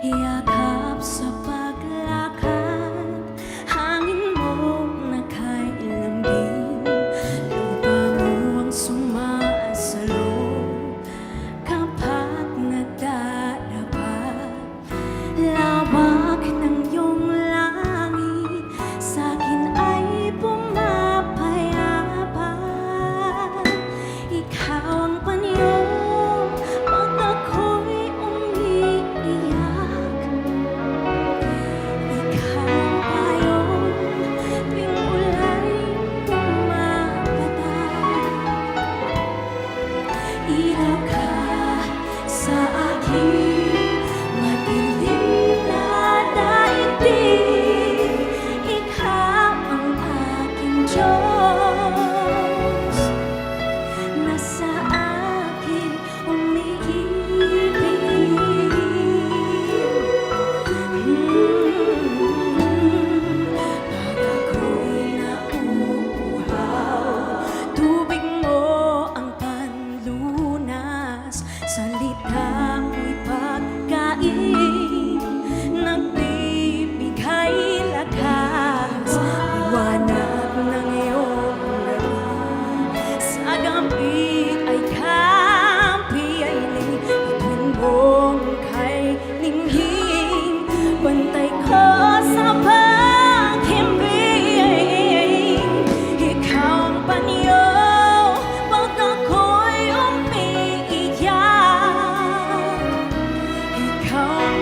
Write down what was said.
Yakap sa paglakad, hangin mo na kailanggin, lupa mo ang sumasalong kapag nadarapat. Lawak ng iyong langit sa'kin ay pumapayapa. Ikaw ang panyo pag ako'y umiiyak. Ikaw ang payong tuwing ulay pumapatak. Ilaw ka sa aking madilim na daigdig. Ikaw ang aking Diyos na sa akin umiibig. Pag ako'y nauuhaw, tubig mo ang panlunas. Salita mo'y pagkain, nagbibigay lakas. Liwanag ng iyong ngiti sa gabi ay kapiyainin. Bituin mong kay linghing, bantay ko sa paghimbing. Ikaw ang panyo pag ako'y umiiyak. Ikaw